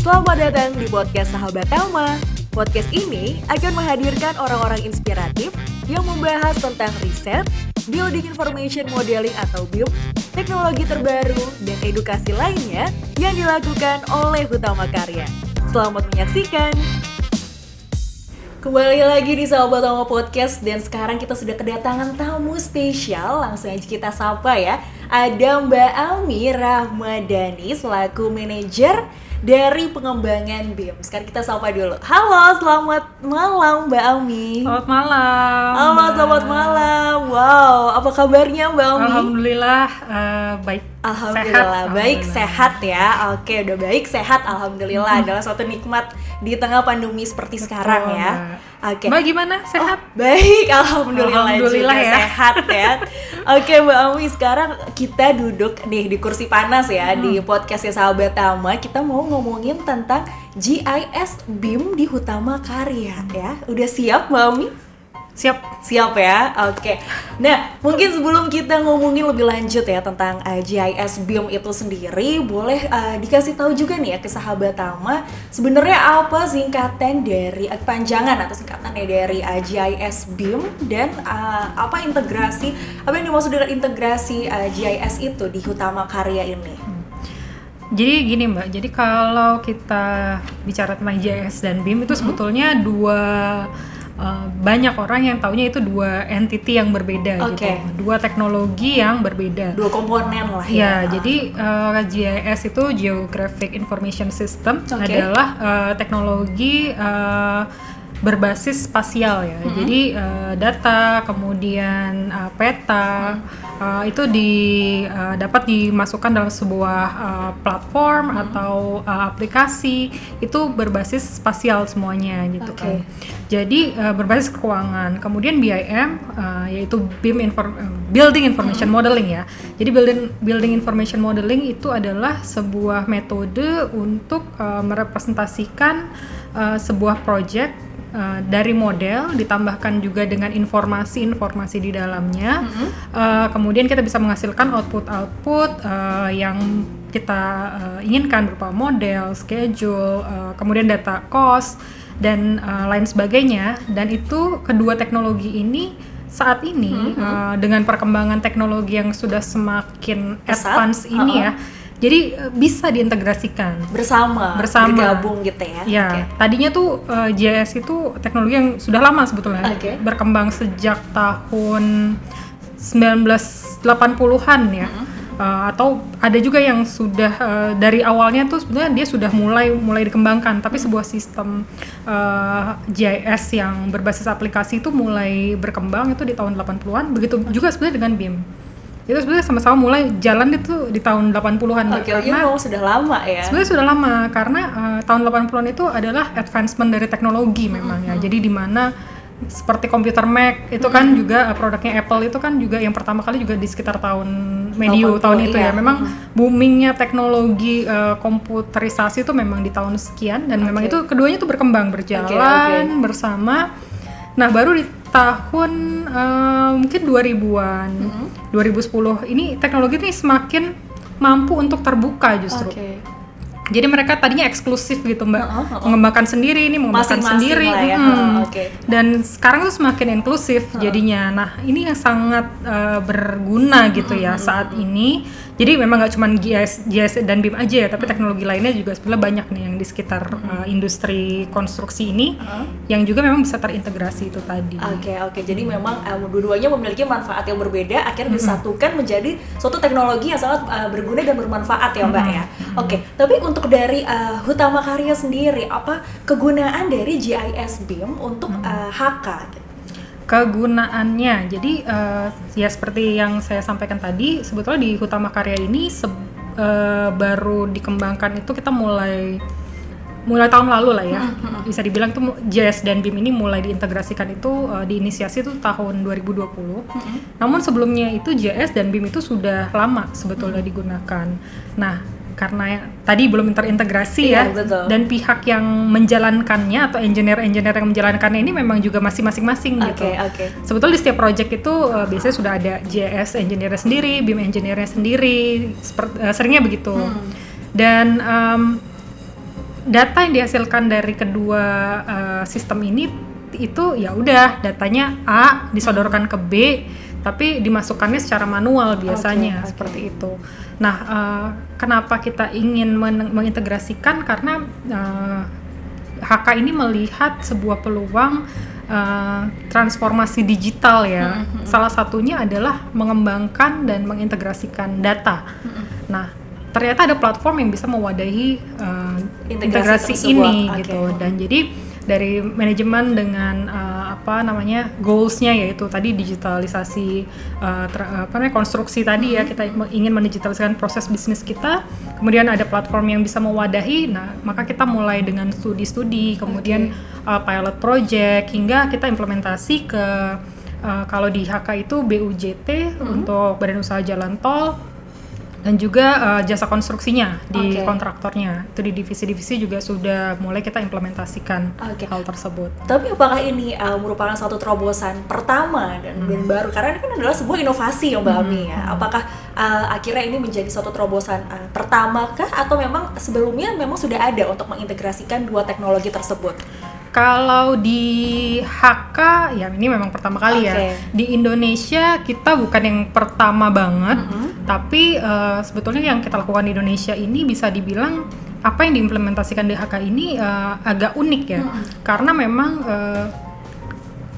Selamat datang di podcast Sahabat Telma. Podcast ini akan menghadirkan orang-orang inspiratif yang membahas tentang riset, building information modeling atau BIM, teknologi terbaru, dan edukasi lainnya yang dilakukan oleh Hutama Karya. Selamat menyaksikan. Kembali lagi di Sahabat Telma Podcast, dan sekarang kita sudah kedatangan tamu spesial. Langsung aja kita sapa ya. Ada Mbak Ami Rahmadani selaku manajer dari pengembangan BIM. Sekarang kita sapa dulu. Halo, selamat malam Mbak Ami. Selamat malam. Halo, selamat malam. Wow, apa kabarnya Mbak Ami? Alhamdulillah baik. Alhamdulillah, baik, sehat ya. Oke, udah baik, sehat. Alhamdulillah, adalah suatu nikmat di tengah pandemi seperti sekarang ya. Oke. Mbak gimana? Sehat? Baik, alhamdulillah juga ya. sehat ya. Oke Mbak Ami, sekarang kita duduk nih di kursi panas ya di podcastnya Sahabat Tama. Kita mau ngomongin tentang GIS BIM di Hutama Karya ya. Udah siap Mbak Ami? Siap ya, oke. Nah, mungkin sebelum kita ngomongin lebih lanjut ya tentang GIS BIM itu sendiri, boleh dikasih tahu juga nih ya ke Sahabat Tama, sebenarnya apa singkatan dari panjangan atau singkatannya dari GIS BIM dan apa yang dimaksud dengan integrasi GIS itu di Hutama Karya ini? Jadi gini Mbak, jadi kalau kita bicara tentang GIS dan BIM itu sebetulnya banyak orang yang taunya itu dua entity yang berbeda gitu, dua teknologi yang berbeda, dua komponen lah ya. Jadi GIS itu Geographic Information System adalah teknologi berbasis spasial ya. Jadi data, kemudian peta itu dapat dimasukkan dalam sebuah platform atau aplikasi itu berbasis spasial semuanya gitu kan. Jadi berbasis keuangan. Kemudian BIM yaitu Building Information Modeling ya. Jadi Building Information Modeling itu adalah sebuah metode untuk merepresentasikan sebuah project dari model ditambahkan juga dengan informasi di dalamnya. Kemudian kita bisa menghasilkan output yang kita inginkan berupa model, schedule, kemudian data cost dan lain sebagainya. Dan itu kedua teknologi ini saat ini dengan perkembangan teknologi yang sudah semakin advance ini ya, jadi bisa diintegrasikan bersama bergabung gitu ya. Ya, tadinya tuh GIS itu teknologi yang sudah lama sebetulnya, berkembang sejak tahun 1980-an ya. Atau ada juga yang sudah dari awalnya tuh sebenarnya dia sudah mulai dikembangkan, tapi sebuah sistem GIS yang berbasis aplikasi itu mulai berkembang itu di tahun 80-an. Begitu juga sebenarnya dengan BIM. Itu sebenarnya sama-sama mulai jalan itu di tahun 80-an. Karena sudah lama ya. Sebenarnya sudah lama karena tahun 80-an itu adalah advancement dari teknologi memang ya. Jadi di mana seperti komputer Mac itu kan juga produknya Apple itu kan juga yang pertama kali juga di sekitar tahun tahun itu ya. Memang boomingnya teknologi komputerisasi itu memang di tahun sekian dan memang itu keduanya itu berkembang berjalan bersama. Nah, baru di tahun mungkin 2000-an, 2010 ini teknologi ini semakin mampu untuk terbuka justru. Jadi mereka tadinya eksklusif gitu Mbak, mengembangkan sendiri, ya. Dan sekarang tuh semakin inklusif jadinya. Nah, ini yang sangat berguna gitu ya saat ini. Jadi memang nggak cuma GIS dan BIM aja ya, tapi teknologi lainnya juga sebenarnya banyak nih yang di sekitar industri konstruksi ini yang juga memang bisa terintegrasi itu tadi. Oke. Jadi memang dua-duanya memiliki manfaat yang berbeda, akhirnya disatukan menjadi suatu teknologi yang sangat berguna dan bermanfaat ya Mbak ya. Tapi untuk dari Hutama Karya sendiri, apa kegunaan dari GIS BIM untuk HK gitu? Kegunaannya, jadi ya seperti yang saya sampaikan tadi, sebetulnya di Hutama Karya ini baru dikembangkan itu kita mulai tahun lalu lah ya. Bisa dibilang tuh GIS dan BIM ini mulai diintegrasikan itu diinisiasi itu tahun 2020. Namun sebelumnya itu GIS dan BIM itu sudah lama sebetulnya digunakan. Nah, karena tadi belum terintegrasi betul. Dan pihak yang menjalankannya atau engineer yang menjalankannya ini memang juga masih masing-masing gitu. Sebetulnya di setiap project itu biasanya sudah ada GIS engineer sendiri, BIM engineer sendiri, seringnya begitu. Dan data yang dihasilkan dari kedua sistem ini itu ya udah datanya A disodorkan ke B, tapi dimasukkannya secara manual biasanya. Okay. Seperti itu. Nah, kenapa kita ingin mengintegrasikan? Karena HK ini melihat sebuah peluang transformasi digital ya. Salah satunya adalah mengembangkan dan mengintegrasikan data. Nah, ternyata ada platform yang bisa mewadahi integrasi ini gitu. Dan jadi dari manajemen dengan goals-nya yaitu tadi digitalisasi konstruksi tadi ya, kita ingin mendigitalisasikan proses bisnis kita. Kemudian ada platform yang bisa mewadahi. Nah, maka kita mulai dengan studi-studi, kemudian pilot project hingga kita implementasi ke kalau di HK itu BUJT untuk Badan Usaha Jalan Tol, dan juga jasa konstruksinya di kontraktornya. Itu di divisi-divisi juga sudah mulai kita implementasikan hal tersebut. Tapi apakah ini merupakan satu terobosan pertama dan baru? Karena ini kan adalah sebuah inovasi ya Mbak Ami ya. Apakah akhirnya ini menjadi suatu terobosan pertama kah? Atau memang sebelumnya memang sudah ada untuk mengintegrasikan dua teknologi tersebut? Kalau di HK ya ini memang pertama kali ya. Di Indonesia kita bukan yang pertama banget, tapi sebetulnya yang kita lakukan di Indonesia ini bisa dibilang apa yang diimplementasikan di HK ini agak unik ya. Karena memang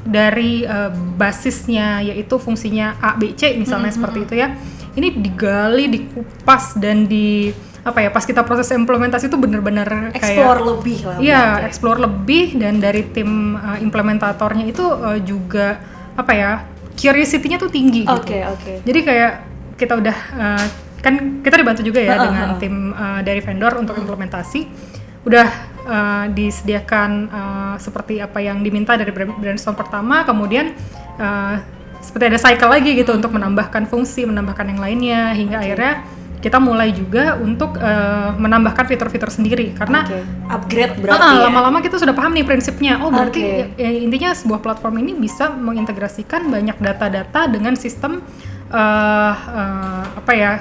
dari basisnya yaitu fungsinya A, B, C misalnya seperti itu ya. Ini digali, dikupas dan pas kita proses implementasi itu benar-benar explore lebih lah. Iya, explore lebih, dan dari tim implementatornya itu juga curiosity-nya tuh tinggi gitu. Jadi kayak kita udah kan kita dibantu juga ya dengan tim dari vendor untuk implementasi. Udah disediakan seperti apa yang diminta dari brainstorm pertama, kemudian seperti ada cycle lagi gitu untuk menambahkan fungsi, menambahkan yang lainnya hingga akhirnya kita mulai juga untuk menambahkan fitur-fitur sendiri karena upgrade berarti lama-lama kita sudah paham nih prinsipnya. Berarti intinya sebuah platform ini bisa mengintegrasikan banyak data-data dengan sistem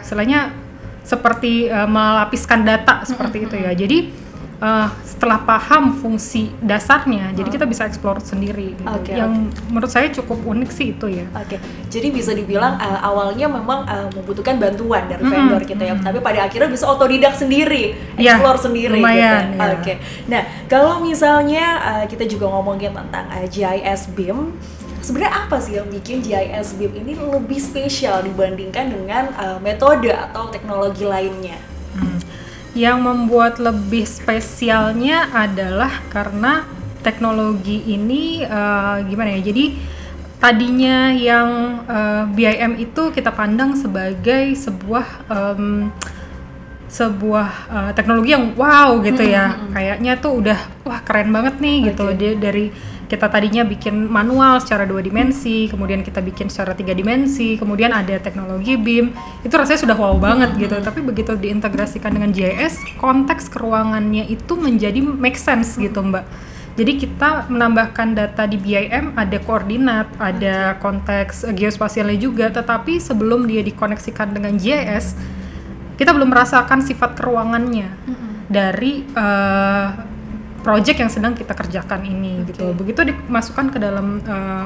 istilahnya seperti melapiskan data seperti itu ya. Jadi setelah paham fungsi dasarnya, jadi kita bisa explore sendiri gitu. Yang menurut saya cukup unik sih itu ya. Jadi bisa dibilang awalnya memang membutuhkan bantuan dari vendor gitu ya, tapi pada akhirnya bisa otodidak sendiri, explore sendiri lumayan, gitu. Nah, kalau misalnya kita juga ngomongin tentang GIS BIM, sebenarnya apa sih yang bikin GIS BIM ini lebih spesial dibandingkan dengan metode atau teknologi lainnya? Yang membuat lebih spesialnya adalah karena teknologi ini jadi tadinya yang BIM itu kita pandang sebagai sebuah teknologi yang wow gitu ya. Kayaknya tuh udah wah keren banget nih gitu. Dari kita tadinya bikin manual secara 2 dimensi, kemudian kita bikin secara 3 dimensi, kemudian ada teknologi BIM, itu rasanya sudah wow banget gitu. Tapi begitu diintegrasikan dengan GIS, konteks keruangannya itu menjadi make sense gitu Mbak. Jadi kita menambahkan data di BIM, ada koordinat, ada konteks geospasialnya juga, tetapi sebelum dia dikoneksikan dengan GIS, kita belum merasakan sifat keruangannya dari project yang sedang kita kerjakan ini gitu. Begitu dimasukkan ke dalam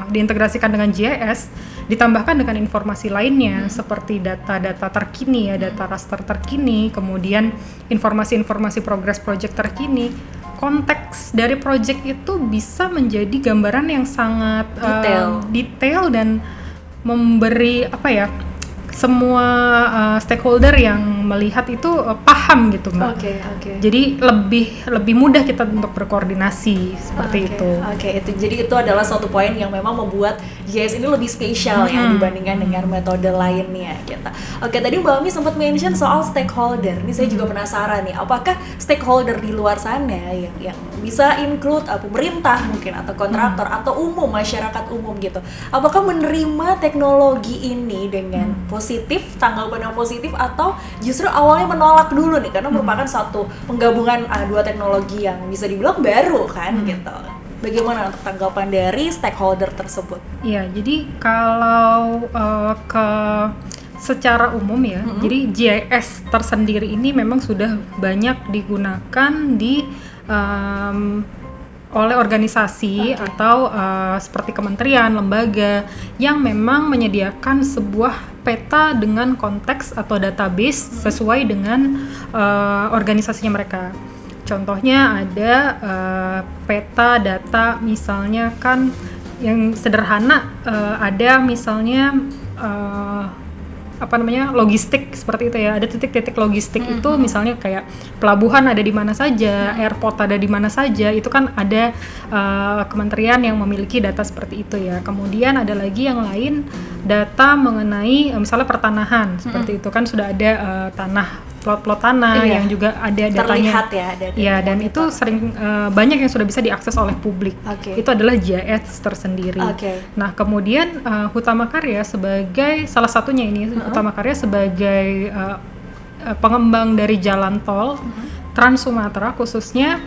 diintegrasikan dengan GIS, ditambahkan dengan informasi lainnya seperti data-data terkini ya, data raster terkini, kemudian informasi-informasi progres project terkini. Konteks dari project itu bisa menjadi gambaran yang sangat detail dan memberi semua stakeholder yang melihat itu paham gitu Mbak. Jadi lebih mudah kita untuk berkoordinasi seperti itu. Jadi itu adalah suatu poin yang memang membuat GIS ini lebih spesial ya dibandingkan dengan metode lainnya gitu. Tadi Mbak Ami sempat mention soal stakeholder. Ini saya juga penasaran nih, apakah stakeholder di luar sana yang bisa include pemerintah mungkin atau kontraktor atau umum, masyarakat umum gitu. Apakah menerima teknologi ini dengan positif, tanggapan yang positif, atau justru awalnya menolak dulu nih karena merupakan satu penggabungan dua teknologi yang bisa dibilang baru kan gitu. Bagaimana untuk tanggapan dari stakeholder tersebut? Iya, jadi kalau ke secara umum ya, jadi GIS tersendiri ini memang sudah banyak digunakan di oleh organisasi atau seperti kementerian, lembaga yang memang menyediakan sebuah peta dengan konteks atau database sesuai dengan organisasinya mereka. Contohnya ada peta data, misalnya kan yang sederhana ada misalnya logistik seperti itu ya, ada titik-titik logistik itu misalnya kayak pelabuhan ada di mana saja, airport ada di mana saja, itu kan ada kementerian yang memiliki data seperti itu ya. Kemudian ada lagi yang lain, data mengenai misalnya pertanahan seperti itu kan sudah ada plot tanah yang juga ada datanya. Terlihat ya, ya, dan itu sering banyak yang sudah bisa diakses oleh publik. Itu adalah GIS tersendiri. Nah, kemudian Hutama Karya sebagai salah satunya ini, Hutama Karya sebagai pengembang dari jalan tol Trans Sumatera khususnya,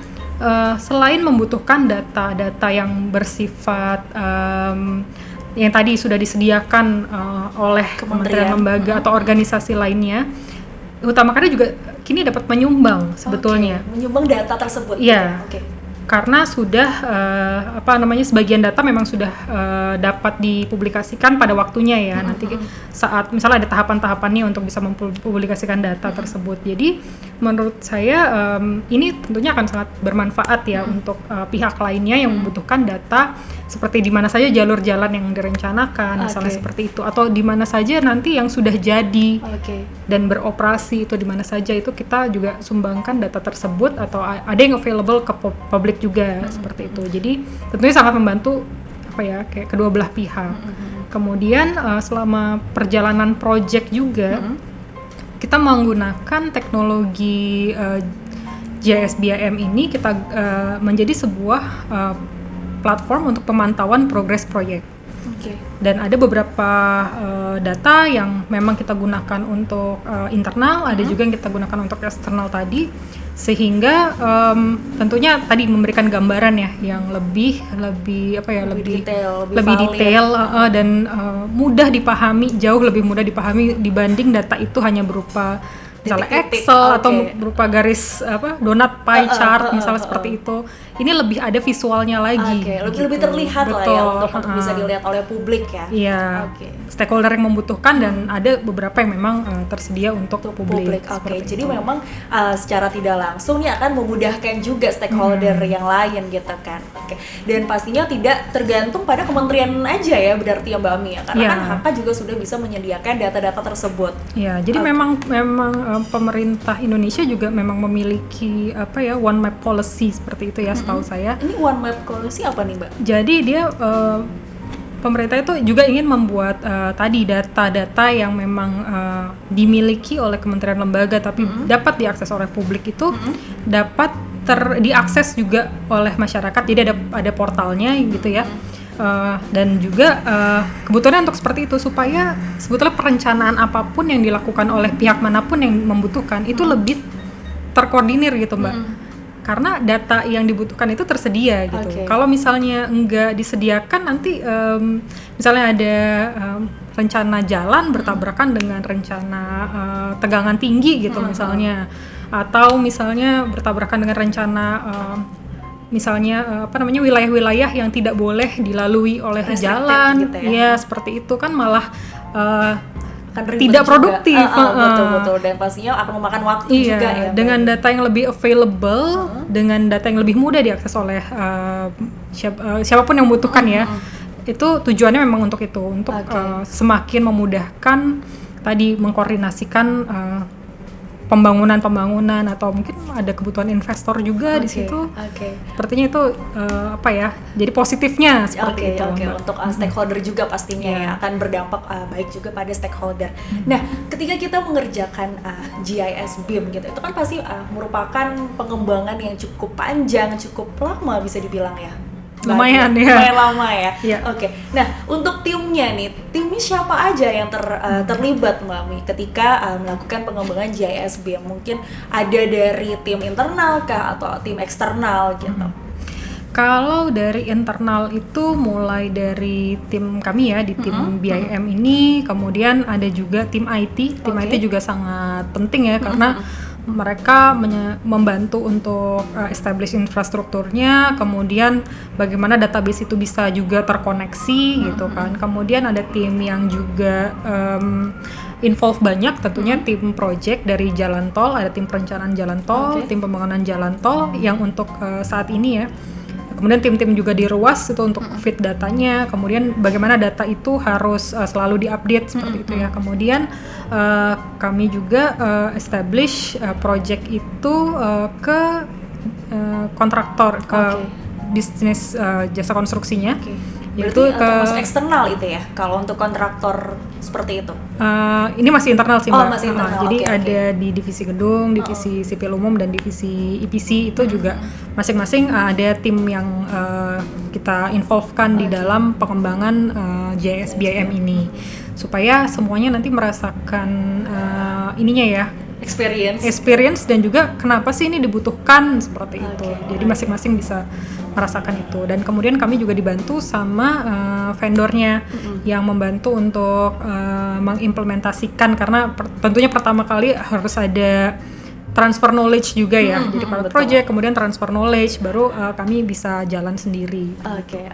selain membutuhkan data-data yang bersifat yang tadi sudah disediakan oleh kementerian, lembaga atau organisasi lainnya, Hutama Karya juga kini dapat menyumbang sebetulnya. Menyumbang data tersebut. Iya. Karena sudah sebagian data memang sudah dapat dipublikasikan pada waktunya ya. Nanti saat misalnya ada tahapan-tahapannya untuk bisa mempublikasikan data tersebut. Jadi menurut saya ini tentunya akan sangat bermanfaat ya untuk pihak lainnya yang membutuhkan data seperti di mana saja jalur jalan yang direncanakan, misalnya seperti itu, atau di mana saja nanti yang sudah jadi dan beroperasi itu di mana saja, itu kita juga sumbangkan data tersebut atau ada yang available ke publik juga seperti itu. Jadi tentunya sangat membantu kayak kedua belah pihak. Kemudian selama perjalanan project juga kita menggunakan teknologi GIS BIM ini, kita menjadi sebuah platform untuk pemantauan progres proyek. Dan ada beberapa data yang memang kita gunakan untuk internal, ada juga yang kita gunakan untuk eksternal tadi, sehingga tentunya tadi memberikan gambaran ya yang lebih detail dan mudah dipahami, jauh lebih mudah dipahami dibanding data itu hanya berupa misalnya Excel atau berupa garis donat pie chart misalnya seperti itu. Ini lebih ada visualnya lagi. Lebih terlihat lah ya untuk bisa dilihat oleh publik ya. Iya. Stakeholder yang membutuhkan dan ada beberapa yang memang tersedia untuk publik. Jadi memang secara tidak langsung ya akan memudahkan juga stakeholder yang lain gitu kan. Dan pastinya tidak tergantung pada kementerian aja ya berarti ya Mbak Ami ya. Karena kan HK juga sudah bisa menyediakan data-data tersebut. Iya, jadi memang pemerintah Indonesia juga memang memiliki one map policy seperti itu ya setahu saya. Ini one map policy apa nih Mbak? Jadi dia pemerintah itu juga ingin membuat tadi data-data yang memang dimiliki oleh kementerian lembaga tapi dapat diakses oleh publik itu dapat diakses juga oleh masyarakat. Jadi ada portalnya gitu ya. Dan juga kebutuhannya untuk seperti itu supaya sebetulnya perencanaan apapun yang dilakukan oleh pihak manapun yang membutuhkan itu lebih terkoordinir gitu Mbak. Karena data yang dibutuhkan itu tersedia gitu. Kalau misalnya enggak disediakan nanti misalnya ada rencana jalan bertabrakan dengan rencana tegangan tinggi gitu misalnya, atau misalnya bertabrakan dengan rencana misalnya wilayah-wilayah yang tidak boleh dilalui oleh jalan gitu ya, seperti itu kan malah tidak produktif. Betul dan pastinya akan memakan waktu juga ya. Dengan data yang lebih available, dengan data yang lebih mudah diakses oleh siapapun yang membutuhkan ya. Itu tujuannya memang untuk itu, untuk semakin memudahkan tadi mengkoordinasikan pembangunan atau mungkin ada kebutuhan investor juga di situ. Sepertinya itu jadi positifnya seperti itu. Untuk stakeholder juga pastinya ya akan berdampak baik juga pada stakeholder. Nah, ketika kita mengerjakan GIS BIM gitu, itu kan pasti merupakan pengembangan yang cukup panjang, cukup lama bisa dibilang ya. Lumayan lama ya. Nah, untuk timnya siapa aja yang terlibat Mbak Mi ketika melakukan pengembangan GIS BIM? Mungkin ada dari tim internal kah atau tim eksternal gitu? Kalau dari internal itu mulai dari tim kami ya, di tim BIM ini, kemudian ada juga tim IT. Tim IT juga sangat penting ya, karena mereka membantu untuk establish infrastrukturnya, kemudian bagaimana database itu bisa juga terkoneksi gitu kan. Kemudian ada tim yang juga involve banyak, tentunya tim project dari jalan tol, ada tim perencanaan jalan tol, tim pembangunan jalan tol yang untuk saat ini ya. Kemudian tim-tim juga di ruas itu untuk feed datanya, kemudian bagaimana data itu harus selalu diupdate seperti itu ya. Kemudian kami juga establish project itu ke kontraktor, ke bisnis jasa konstruksinya. Berarti termasuk eksternal itu ya, kalau untuk kontraktor seperti itu? Ini masih internal sih Mbak. Masih internal. Jadi ada di divisi gedung, divisi sipil umum, dan divisi IPC itu juga masing-masing ada tim yang kita involvekan di dalam pengembangan GIS BIM ini, supaya semuanya nanti merasakan ininya ya, experience dan juga kenapa sih ini dibutuhkan seperti itu. Jadi masing-masing bisa merasakan itu, dan kemudian kami juga dibantu sama vendornya yang membantu untuk mengimplementasikan, karena tentunya pertama kali harus ada transfer knowledge juga ya. Jadi pilot project, kemudian transfer knowledge, baru kami bisa jalan sendiri. Oke.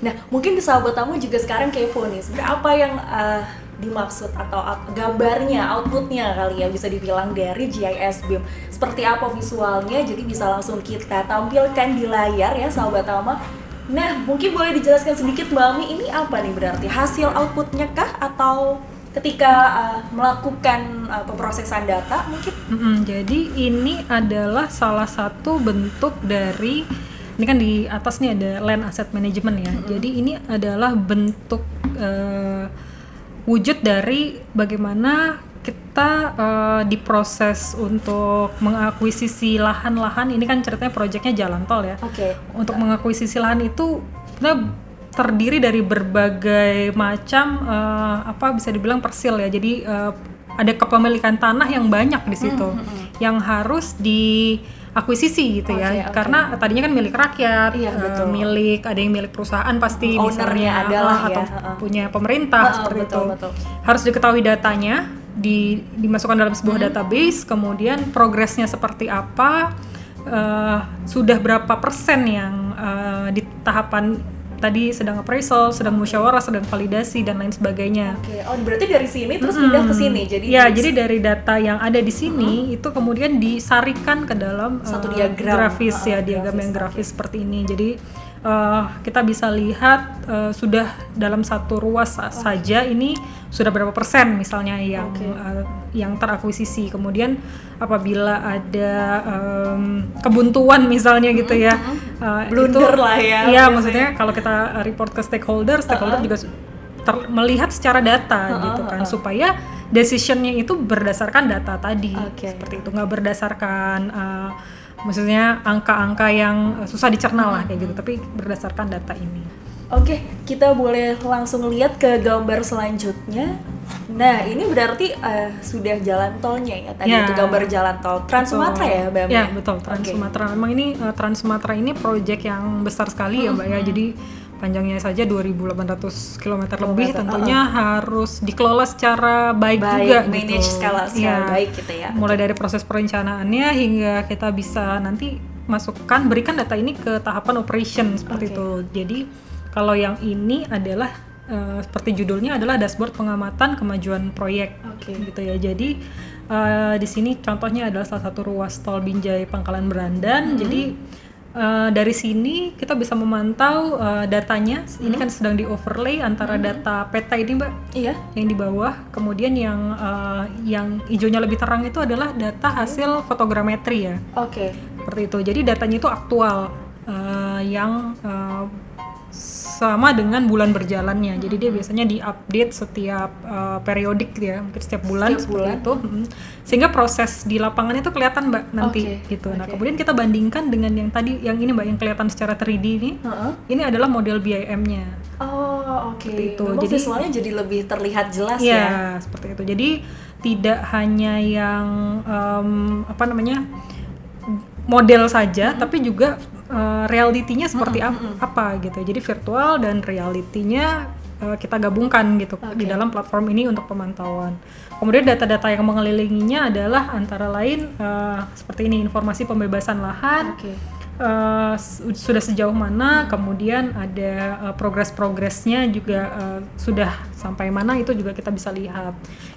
Nah, mungkin sahabat tamu juga sekarang kepo nih, sebenarnya apa yang dimaksud atau gambarnya, outputnya kali ya bisa dibilang dari GIS BIM. Seperti apa visualnya, jadi bisa langsung kita tampilkan di layar ya sahabat Tama. Nah, mungkin boleh dijelaskan sedikit Mbak Ami, ini apa nih berarti? Hasil outputnya kah, atau ketika melakukan pemrosesan data mungkin? Jadi ini adalah salah satu bentuk dari, ini kan di atas nih ada land asset management ya. Jadi ini adalah bentuk wujud dari bagaimana kita diproses untuk mengakuisisi lahan-lahan. Ini kan ceritanya proyeknya jalan tol ya. Untuk mengakuisisi lahan itu kita terdiri dari berbagai macam bisa dibilang persil ya. Jadi ada kepemilikan tanah yang banyak di situ yang harus diakuisisi gitu ya. Karena tadinya kan milik rakyat, milik, ada yang milik perusahaan pasti, misalnya atau punya pemerintah seperti itu. Harus diketahui datanya, dimasukkan dalam sebuah database, kemudian progresnya seperti apa, sudah berapa persen yang di tahapan tadi sedang appraisal, sedang musyawarah, sedang validasi dan lain sebagainya. Berarti dari sini terus pindah ke sini. Jadi dari data yang ada di sini itu kemudian disarikan ke dalam satu diagram grafis diagram yang grafis seperti ini. Jadi kita bisa lihat sudah dalam satu ruas saja ini sudah berapa persen misalnya yang terakuisisi. Kemudian apabila ada kebuntuan misalnya gitu ya, blunder lah ya. Iya, maksudnya kalau kita report ke stakeholder juga melihat secara data gitu kan, supaya decisionnya itu berdasarkan data tadi seperti itu, nggak berdasarkan maksudnya angka-angka yang susah dicerna lah kayak gitu, tapi berdasarkan data ini. Kita boleh langsung lihat ke gambar selanjutnya. Nah, ini berarti sudah jalan tolnya ya. Tadi itu gambar jalan tol Trans Sumatera ya, Mbak? Ya, betul, Trans Sumatera. Memang ini Trans Sumatera ini proyek yang besar sekali ya, Mbak ya. Jadi panjangnya saja 2.800 km lebih, tentunya harus dikelola secara baik juga, manage gitu. skala baik gitu ya. Mulai dari proses perencanaannya hingga kita bisa nanti berikan data ini ke tahapan operation seperti itu. Jadi kalau yang ini adalah seperti judulnya adalah dashboard pengamatan kemajuan proyek, gitu ya. Jadi di sini contohnya adalah salah satu ruas tol Binjai Pangkalan Berandan. Jadi dari sini kita bisa memantau datanya. Ini kan sedang di overlay antara data peta ini, Mbak, yang di bawah. Kemudian yang hijaunya lebih terang itu adalah data hasil fotogrametri ya. Seperti itu. Jadi datanya itu aktual, yang sama dengan bulan berjalannya. Jadi dia biasanya diupdate setiap periodik ya, mungkin setiap bulan seperti itu. Sehingga proses di lapangan itu kelihatan, Mbak, nanti gitu. Nah, kemudian kita bandingkan dengan yang tadi, yang ini, Mbak, yang kelihatan secara 3D ini. Ini adalah model BIM-nya. Itu. Jadi visualnya jadi lebih terlihat jelas ya. Ya, seperti itu. Jadi tidak hanya yang model saja, tapi juga realitinya seperti apa gitu. Jadi virtual dan realitinya kita gabungkan gitu di dalam platform ini untuk pemantauan. Kemudian data-data yang mengelilinginya adalah antara lain seperti ini, informasi pembebasan lahan, sudah sejauh mana, kemudian ada progres-progresnya juga sudah sampai mana, itu juga kita bisa lihat.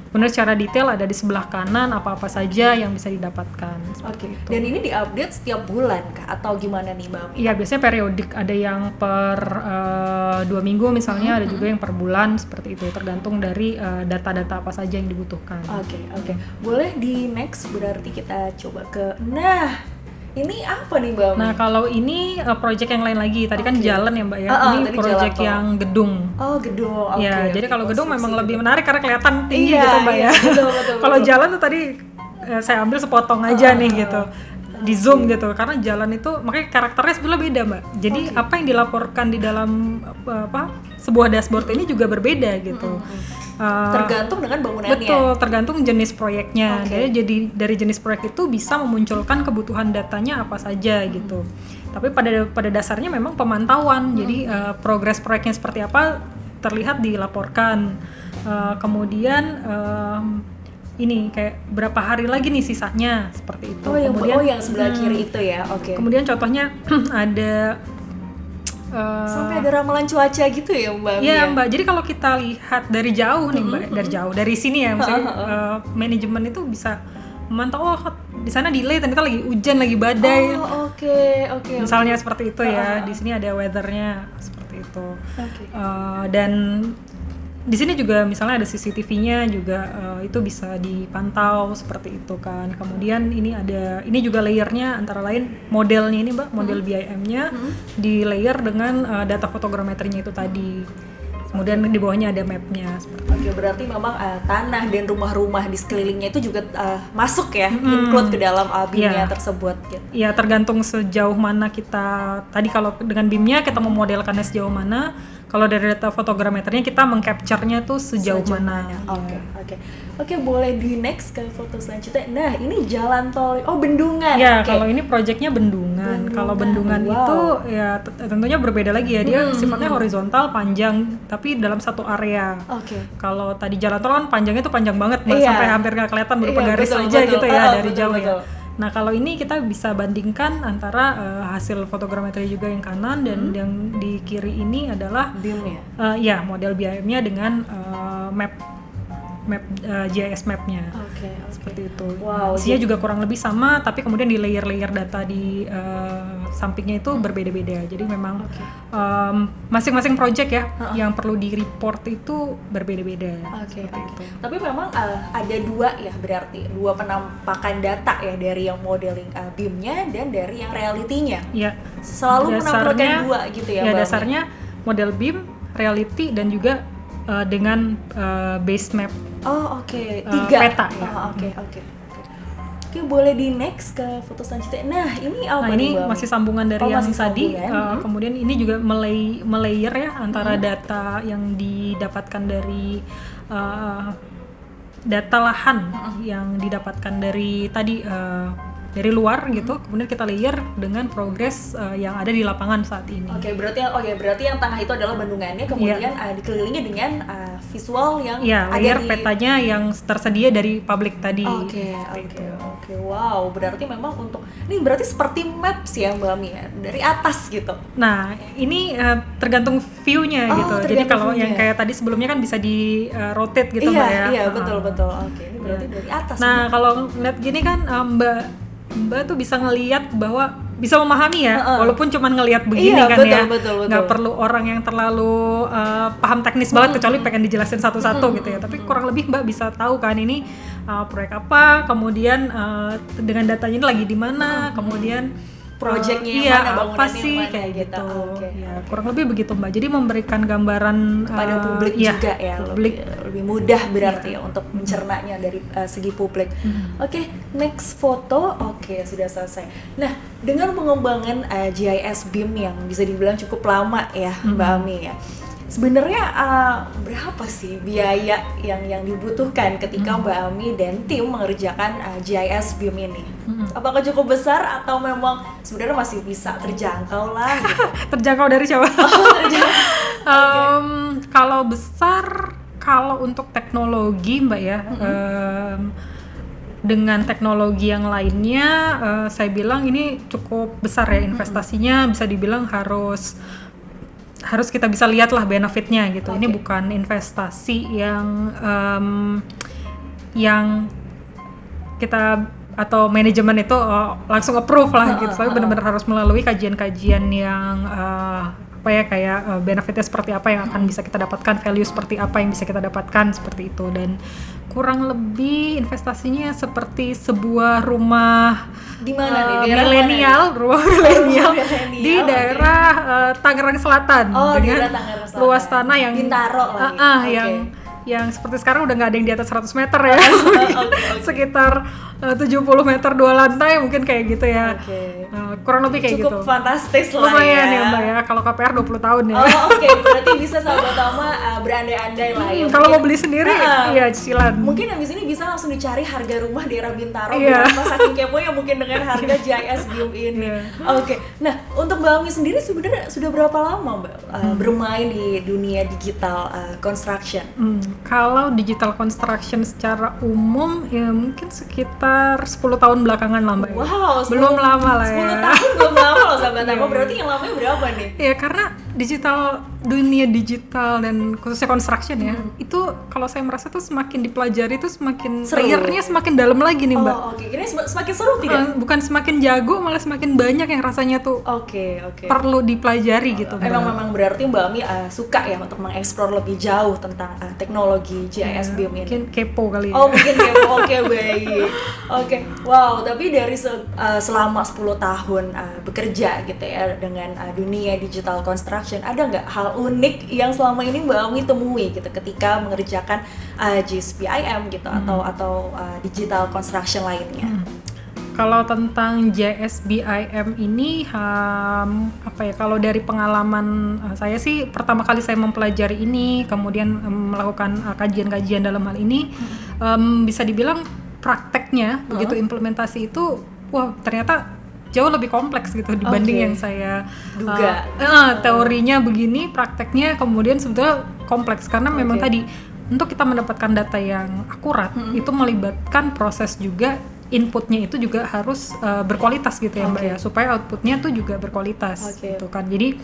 Kemudian secara detail ada di sebelah kanan apa-apa saja yang bisa didapatkan. Gitu. Dan ini diupdate setiap bulan kah? Atau gimana nih Mbak? Iya, biasanya periodik, ada yang per 2 minggu misalnya, ada juga yang per bulan, seperti itu, tergantung dari data-data apa saja yang dibutuhkan. Oke. Boleh di next, berarti kita coba ke, ini apa nih Mbak? Nah, kalau ini project yang lain lagi. Tadi kan jalan ya Mbak ya. Ini project yang gedung. Oh, gedung. Ya, jadi kalau gedung memang lebih menarik karena kelihatan tinggi gitu Mbak ya. Betul. Kalau jalan tuh tadi saya ambil sepotong aja nih gitu. Di zoom gitu, karena jalan itu makanya karakternya sebenarnya beda Mbak. Jadi apa yang dilaporkan di dalam sebuah dashboard ini juga berbeda gitu. Tergantung dengan bangunannya. Betul, tergantung jenis proyeknya. Jadi dari jenis proyek itu bisa memunculkan kebutuhan datanya apa saja gitu. Tapi pada dasarnya memang pemantauan. Jadi progres proyeknya seperti apa terlihat dilaporkan. Kemudian ini kayak berapa hari lagi nih sisanya, seperti itu. Kemudian yang sebelah kiri itu ya. Kemudian contohnya ada sampai ada ramalan cuaca gitu ya Mbak? Iya Mbak, jadi kalau kita lihat dari jauh nih Mbak, dari sini ya, misalnya manajemen itu bisa memantau, di sana delay, ternyata lagi hujan, lagi badai. Misalnya seperti itu ya. Di sini ada weathernya seperti itu. Dan di sini juga misalnya ada CCTV-nya juga, itu bisa dipantau seperti itu kan. Kemudian ini juga layernya antara lain modelnya ini Mbak, model BIM-nya di layer dengan data fotogrametrinya itu tadi. Kemudian di bawahnya ada map-nya seperti berarti memang tanah dan rumah-rumah di sekelilingnya itu juga masuk ya, include ke dalam BIM-nya tersebut gitu. Iya, tergantung sejauh mana kita, tadi kalau dengan BIM-nya kita memodelkannya sejauh mana, kalau dari data fotogrameternya kita meng-capture-nya tuh sejauh mana. Oke, boleh di next ke foto selanjutnya. Nah, ini jalan tol, bendungan. Ya, kalau ini proyeknya bendungan. Kalau bendungan itu ya tentunya berbeda lagi ya, dia sifatnya horizontal, panjang, tapi dalam satu area. Kalau tadi jalan tol kan panjangnya tuh panjang banget, sampai hampir nggak kelihatan, berupa garis saja gitu ya dari jauh ya. Nah, kalau ini kita bisa bandingkan antara hasil fotogrametri juga yang kanan dan yang di kiri ini adalah BIM-nya. Model BIM-nya dengan map GIS map-nya. Seperti itu. Isinya juga kurang lebih sama, tapi kemudian di layer-layer data di sampingnya itu berbeda-beda. Jadi memang masing-masing project ya yang perlu di-report itu berbeda-beda. Tapi memang ada dua ya, berarti dua penampakan data ya, dari yang modeling BIM-nya dan dari yang realitinya. Iya. Selalu menampilkan dua gitu ya, Mbak. Dasarnya model BIM, reality, dan juga dengan base map. Tiga. Peta ya. Oke, boleh di next ke foto selanjutnya. Nah, ini apa ini nih, masih sambungan dari yang tadi. Kemudian ini juga melayer ya antara data yang didapatkan dari data lahan yang didapatkan dari tadi dari luar gitu, kemudian kita layer dengan progres yang ada di lapangan saat ini. Berarti yang tengah itu adalah bendungannya, kemudian dikelilingi dengan visual yang layer petanya yang tersedia dari publik tadi. Wow, berarti memang ini berarti seperti maps ya Mbak Mi ya, dari atas gitu. Nah, ini tergantung view-nya gitu. Jadi kalau yang kayak tadi sebelumnya kan bisa di rotate gitu Mbak ya. Iya, betul. Ini berarti dari atas. Nah, kalau ngeliat gini kan Mbak tuh bisa ngelihat bahwa bisa memahami ya, walaupun cuma ngelihat begini kan betul. Nggak perlu orang yang terlalu paham teknis banget, kecuali pengen dijelasin satu-satu gitu ya. Tapi kurang lebih Mbak bisa tahu kan ini proyek apa, kemudian dengan datanya ini lagi di mana, kemudian projectnya yang mana, apa bangunannya sih yang mana, kayak gitu. Ya, kurang lebih begitu Mbak. Jadi memberikan gambaran kepada publik juga ya, lebih mudah berarti ya untuk mencernanya dari segi publik. Next foto. Sudah selesai. Nah, dengan pengembangan GIS BIM yang bisa dibilang cukup lama ya Mbak Ami ya, sebenarnya berapa sih biaya yang dibutuhkan ketika Mbak Ami dan tim mengerjakan GIS BIM ini? Apakah cukup besar atau memang sebenarnya masih bisa terjangkau lah gitu? Terjangkau dari siapa? Okay. Kalau besar, kalau untuk teknologi Mbak ya, dengan teknologi yang lainnya, saya bilang ini cukup besar ya investasinya. Bisa dibilang harus kita bisa lihat lah benefitnya gitu. Ini bukan investasi yang kita atau manajemen itu langsung approve lah gitu. Tapi benar-benar harus melalui kajian-kajian yang kayak benefitnya seperti apa yang akan bisa kita dapatkan, value seperti apa yang bisa kita dapatkan, seperti itu. Dan kurang lebih investasinya seperti sebuah rumah di mana nih? Rumah milenial di daerah Tangerang Selatan, dengan luas tanah yang Bintaro lagi. Yang seperti sekarang udah nggak ada yang di atas 100 meter ya. Sekitar 70 meter 2 lantai mungkin kayak gitu ya. Kurang lebih kayak cukup gitu. Fantastis lah lumayan ya Mbak ya, kalau KPR 20 tahun ya. Berarti bisa sahabat Tama berandai-andai lah ya. Kalau mau beli sendiri iya cicilan. Mungkin habis ini bisa langsung dicari harga rumah daerah Bintaro berapa, saking kepo ya mungkin dengan harga GIS BIM ini. Nah untuk Mbak Ami sendiri sebenarnya sudah berapa lama Mbak bermain di dunia digital construction? Kalau digital construction secara umum ya mungkin sekitar 10 tahun belakangan lah Mbak. Wow, belum lama lah ya. 10 tahun belum lama loh sahabat Tama. Berarti yang lamanya berapa nih? Ya karena dunia digital dan khususnya construction ya, itu kalau saya merasa tuh semakin dipelajari tuh semakin layernya semakin dalam lagi nih Mbak. Ini semakin seru tidak? Bukan semakin jago, malah semakin banyak yang rasanya tuh perlu dipelajari gitu. Memang berarti Mbak Ami suka ya untuk mengeksplor lebih jauh tentang teknologi GIS BIM ini. Mungkin kepo kali ya. Mungkin kepo. Baik. Wow, tapi dari selama 10 tahun bekerja gitu ya dengan dunia digital construction, ada nggak hal unik yang selama ini Mbak Ami temui gitu ketika mengerjakan GIS BIM gitu atau digital construction lainnya? Kalau tentang GIS BIM ini kalau dari pengalaman saya sih pertama kali saya mempelajari ini, kemudian melakukan kajian-kajian dalam hal ini, bisa dibilang prakteknya begitu implementasi itu ternyata jauh lebih kompleks gitu dibanding yang saya duga. Teorinya begini, prakteknya kemudian sebetulnya kompleks karena memang tadi untuk kita mendapatkan data yang akurat itu melibatkan proses juga, inputnya itu juga harus berkualitas gitu ya Mbak ya, supaya outputnya tuh juga berkualitas gitu kan. Jadi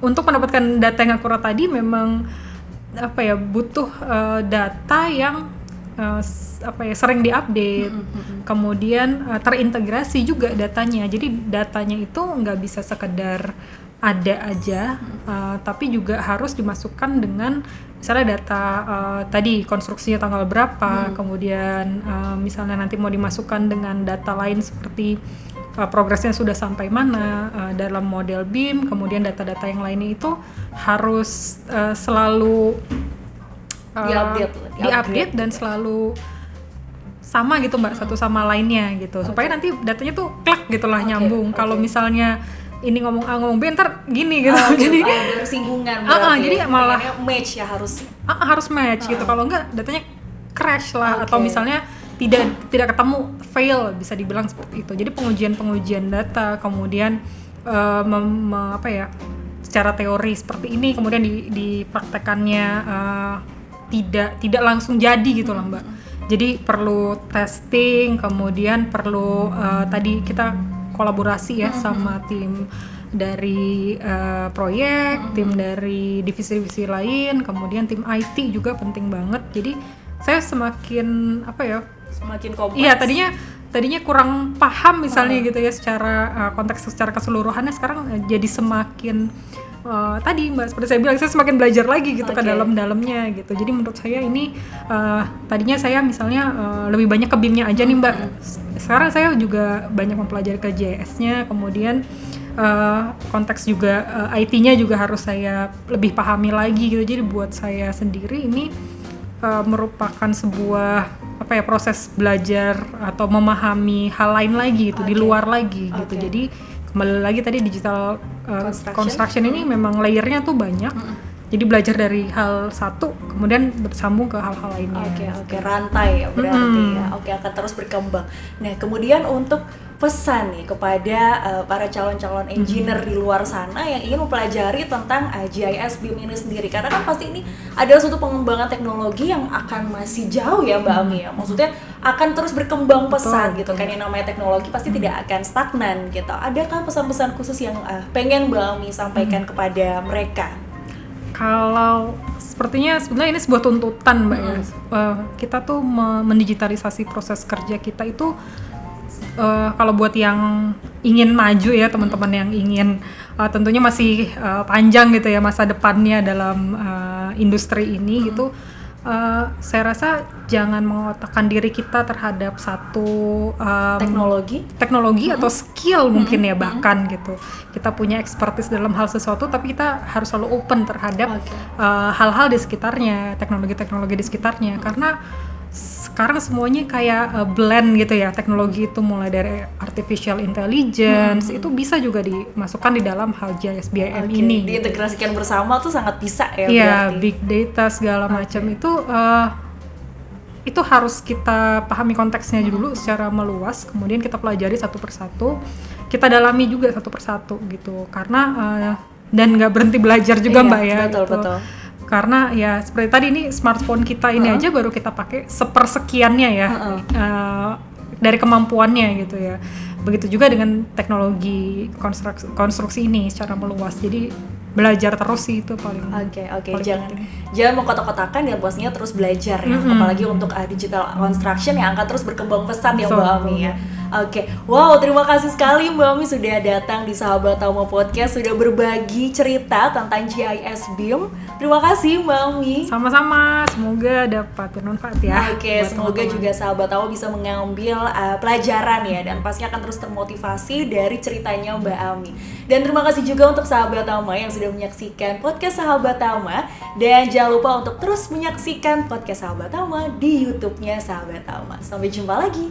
untuk mendapatkan data yang akurat tadi memang butuh data yang sering diupdate, kemudian terintegrasi juga datanya. Jadi datanya itu nggak bisa sekedar ada aja, tapi juga harus dimasukkan dengan misalnya data tadi konstruksinya tanggal berapa, kemudian misalnya nanti mau dimasukkan dengan data lain seperti progresnya sudah sampai mana dalam model BIM, kemudian data-data yang lainnya itu harus selalu diupdate dan selalu sama gitu Mbak, satu sama lainnya gitu, supaya nanti datanya tuh klak gitulah, nyambung. Kalau misalnya ini ngomong A ngomong B ntar gini gitu, jadi bersinggungan jadi malah match ya, harus match gitu. Kalau enggak datanya crash lah, atau misalnya tidak ketemu, fail, bisa dibilang seperti itu. Jadi pengujian data, kemudian secara teori seperti ini, kemudian dipraktekannya tidak langsung jadi gitu lah Mbak. Jadi perlu testing, kemudian perlu tadi kita kolaborasi ya sama tim dari proyek, tim dari divisi-divisi lain, kemudian tim IT juga penting banget. Jadi saya semakin kompleks. Iya, tadinya kurang paham misalnya gitu ya secara konteks secara keseluruhannya, sekarang jadi semakin tadi Mbak, seperti saya bilang, saya semakin belajar lagi gitu ke dalam-dalamnya gitu. Jadi menurut saya ini tadinya saya misalnya lebih banyak ke BIM-nya aja nih Mbak. Sekarang saya juga banyak mempelajari ke GIS-nya, kemudian konteks juga IT-nya juga harus saya lebih pahami lagi gitu. Jadi buat saya sendiri ini merupakan sebuah proses belajar atau memahami hal lain lagi gitu, di luar lagi gitu. Jadi kembali lagi tadi digital construction ini Mm-hmm. memang layernya tuh banyak. Jadi belajar dari hal satu kemudian bersambung ke hal-hal lainnya. Oke, rantai ya berarti ya. Oke, akan terus berkembang. Nah, kemudian untuk pesan nih kepada para calon-calon engineer di luar sana yang ingin mempelajari tentang GIS BIM ini sendiri, karena kan pasti ini adalah suatu pengembangan teknologi yang akan masih jauh ya Mbak Ami ya. Maksudnya akan terus berkembang pesat gitu kan, yang namanya teknologi pasti tidak akan stagnan gitu. Adakah pesan-pesan khusus yang pengen Mbak Ami sampaikan kepada mereka? Kalau sepertinya sebenarnya ini sebuah tuntutan Mbak ya. Kita tuh mendigitalisasi proses kerja kita itu kalau buat yang ingin maju ya, teman-teman yang ingin tentunya masih panjang gitu ya masa depannya dalam industri ini gitu. Saya rasa jangan mengotakkan diri kita terhadap satu teknologi atau skill mungkin ya, bahkan gitu. Kita punya expertise dalam hal sesuatu, tapi kita harus selalu open terhadap hal-hal di sekitarnya, teknologi-teknologi di sekitarnya, karena sekarang semuanya kayak blend gitu ya. Teknologi itu mulai dari artificial intelligence itu bisa juga dimasukkan di dalam hal GIS BIM ini. Diintegrasikan bersama tuh sangat bisa ya. Iya, berarti big data segala macam itu harus kita pahami konteksnya dulu secara meluas, kemudian kita pelajari satu persatu, kita dalami juga satu persatu gitu. Karena dan nggak berhenti belajar juga Mbak ya. Betul. Karena ya seperti tadi ini smartphone kita ini aja baru kita pakai sepersekiannya ya dari kemampuannya gitu ya. Begitu juga dengan teknologi konstruksi ini secara meluas. Jadi belajar terus sih itu paling. Oke. Jangan mengkotak-kotakan dan pastinya terus belajar ya. Apalagi untuk digital construction yang akan terus berkembang pesat ya Mbak Ami ya. Oke, wow, terima kasih sekali Mbak Ami sudah datang di Sahabat Tama Podcast, sudah berbagi cerita tentang GIS BIM. Terima kasih Mbak Ami. Sama-sama, semoga dapat bermanfaat ya. Oke, semoga juga Sahabat Tama bisa mengambil pelajaran ya, dan pasti akan terus termotivasi dari ceritanya Mbak Ami. Dan terima kasih juga untuk Sahabat Tama yang sudah menyaksikan podcast Sahabat Tama, dan jangan lupa untuk terus menyaksikan podcast Sahabat Tama di YouTube-nya Sahabat Tama. Sampai jumpa lagi.